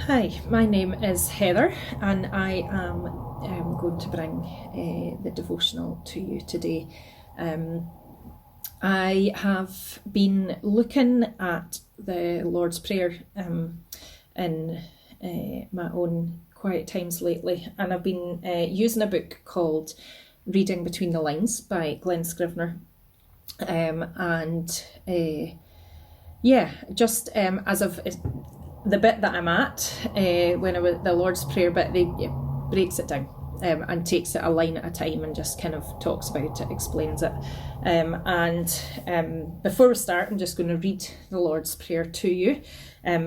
Hi, my name is Heather, and I am going to bring the devotional to you today. I have been looking at the Lord's Prayer in my own quiet times lately, and I've been using a book called Reading Between the Lines by Glen Scrivener. Just as of the bit that I'm at, when I was the Lord's Prayer bit, breaks it down and takes it a line at a time and just kind of talks about it, explains it. Before we start, I'm just going to read the Lord's Prayer to you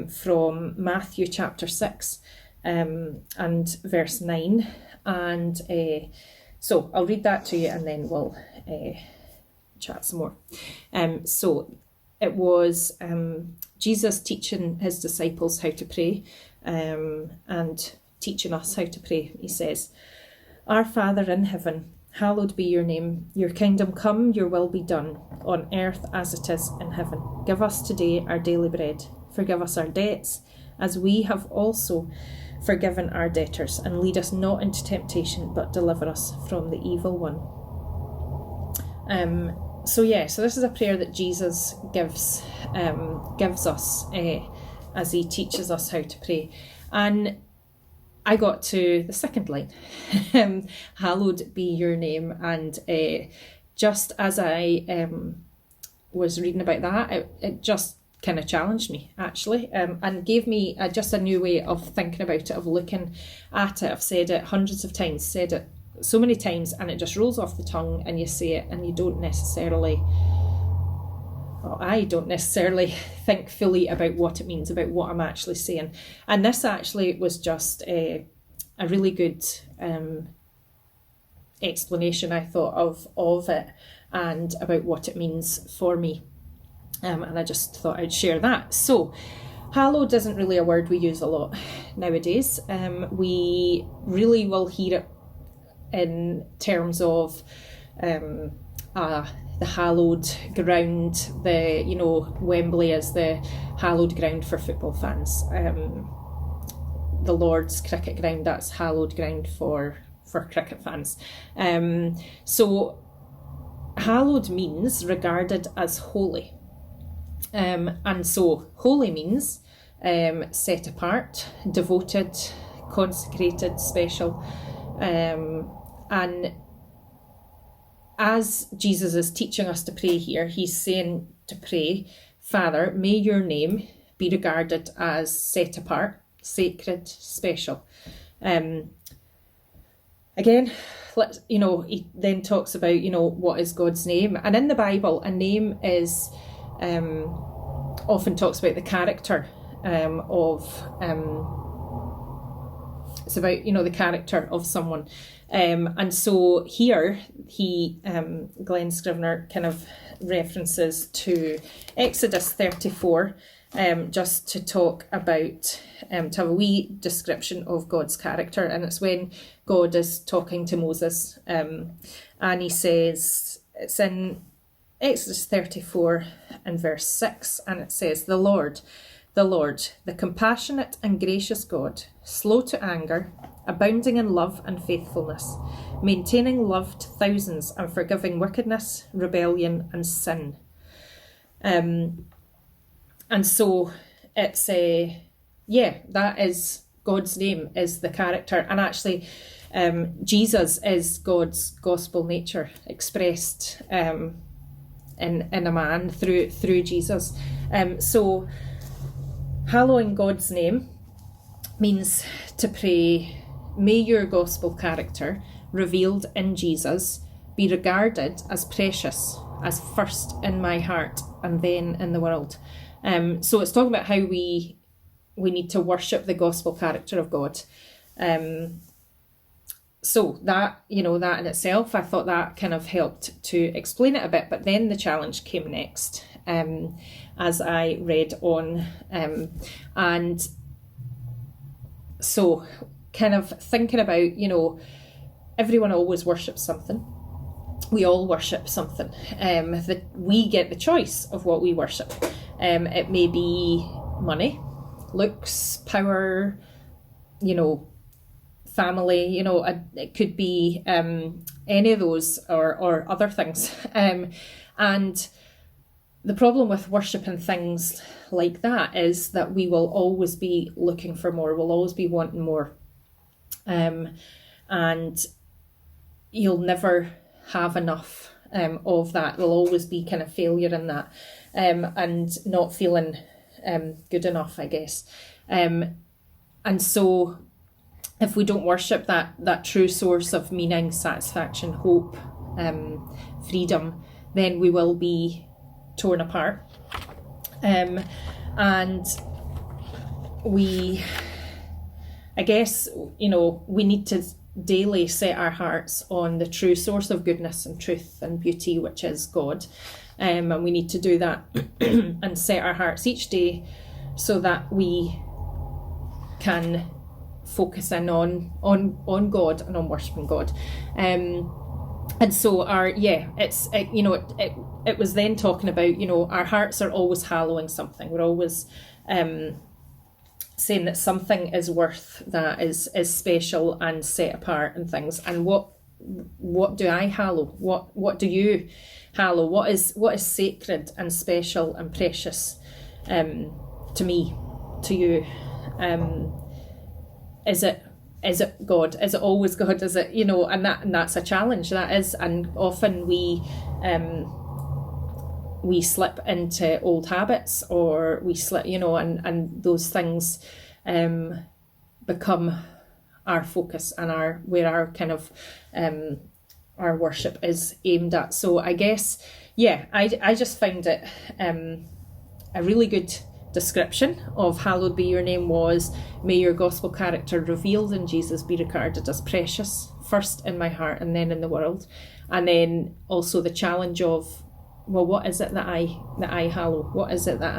from Matthew chapter 6 and verse 9. And so I'll read that to you and then we'll chat some more. So it was Jesus teaching his disciples how to pray and teaching us how to pray. He says, "Our Father in heaven, hallowed be your name. Your kingdom come, your will be done, on earth as it is in heaven. Give us today our daily bread. Forgive us our debts, as we have also forgiven our debtors. And lead us not into temptation, but deliver us from the evil one." So this is a prayer that Jesus gives us as he teaches us how to pray. And I got to the second line, hallowed be your name. And just as I was reading about that, it just kind of challenged me, actually, and gave me just a new way of thinking about it, of looking at it. I've said it hundreds of times, said it so many times, and it just rolls off the tongue and you say it and you don't necessarily, or I don't necessarily think fully about what it means, about what I'm actually saying. And this actually was just a really good explanation, I thought, of it and about what it means for me. And I just thought I'd share that. So hallowed isn't really a word we use a lot nowadays. We really will hear it in terms of the hallowed ground, Wembley is the hallowed ground for football fans. The Lord's cricket ground, that's hallowed ground for cricket fans. So hallowed means regarded as holy. And so holy means set apart, devoted, consecrated, special. And as Jesus is teaching us to pray here, he's saying to pray, Father, may your name be regarded as set apart, sacred, special. Again, he then talks about, what is God's name? And in the Bible, a name is often talks about the character it's about, the character of someone. And so here Glen Scrivener kind of references to Exodus 34, just to talk about, to have a wee description of God's character. And it's when God is talking to Moses, and he says, it's in Exodus 34 and verse 6, and it says, the Lord, the compassionate and gracious God, slow to anger, abounding in love and faithfulness, maintaining love to thousands and forgiving wickedness, rebellion and sin. And so it's that is God's name, is the character. And actually Jesus is God's gospel nature expressed in a man through Jesus. So hallowing God's name means to pray, may your gospel character revealed in Jesus be regarded as precious, as first in my heart and then in the world. So it's talking about how we need to worship the gospel character of God. So that, that in itself, I thought that kind of helped to explain it a bit. But then the challenge came next, as I read on. And so kind of thinking about, everyone always worships something. We all worship something. That we get the choice of what we worship. It may be money, looks, power, family, it could be any of those or other things. And the problem with worship and things like that is that we will always be looking for more, we'll always be wanting more. And you'll never have enough of that. There'll always be kind of failure in that, and not feeling good enough, I guess. And so if we don't worship that true source of meaning, satisfaction, hope, freedom, then we will be torn apart. And I guess, we need to daily set our hearts on the true source of goodness and truth and beauty, which is God. And we need to do that and set our hearts each day so that we can focus in on God and on worshipping God. And so it was then talking about, our hearts are always hallowing something. We're always saying that something is worth, that is special and set apart and things. And what do I hallow? What do you hallow? What is sacred and special and precious to me, to you? Is it God? Is it always God? Is it, and that's a challenge, that is. And often we slip into old habits, or we slip, and those things become our focus and where our kind of our worship is aimed at. So I guess, I just found it a really good description of hallowed be your name was, may your gospel character revealed in Jesus be regarded as precious, first in my heart and then in the world. And then also the challenge of, well, what is it that I hallow? What is it that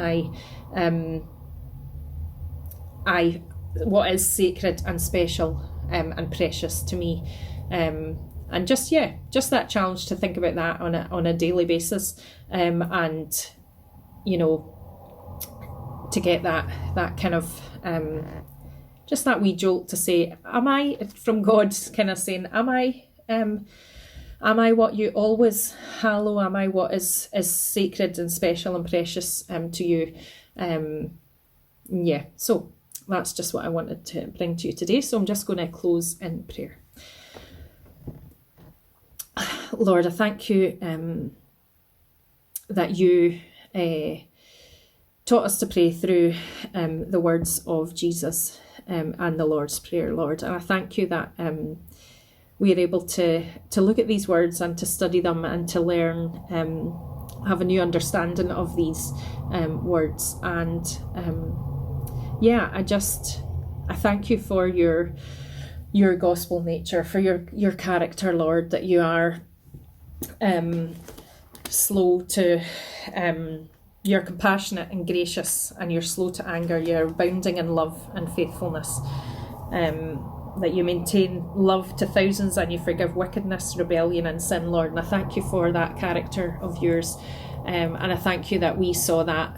what is sacred and special and precious to me? And just that challenge to think about that on a daily basis, and to get that kind of just that wee jolt to say, am I, from God kind of saying, am I what you always hallow? Am I what is sacred and special and precious to you? So that's just what I wanted to bring to you today. So I'm just going to close in prayer. Lord, I thank you that you taught us to pray through the words of Jesus and the Lord's Prayer, Lord. And I thank you that we are able to look at these words and to study them and to learn, have a new understanding of these words. And I thank you for your gospel nature, for your character, Lord, that you are slow to, you're compassionate and gracious, and you're slow to anger, you're abounding in love and faithfulness, that you maintain love to thousands and you forgive wickedness, rebellion and sin, Lord. And I thank you for that character of yours, and I thank you that we saw that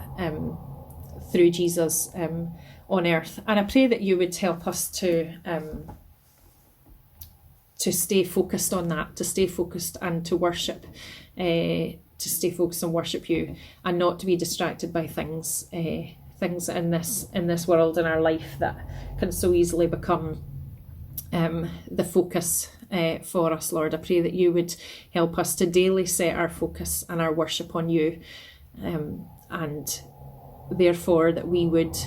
through Jesus on earth. And I pray that you would help us to stay focused on that, to stay focused and to worship, to stay focused and worship you, and not to be distracted by things in this world, in our life, that can so easily become the focus for us, Lord. I pray that you would help us to daily set our focus and our worship on you, and therefore that we would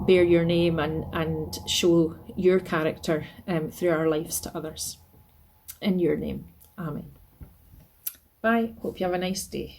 bear your name and show your character through our lives to others. In your name, amen. Bye. Hope you have a nice day.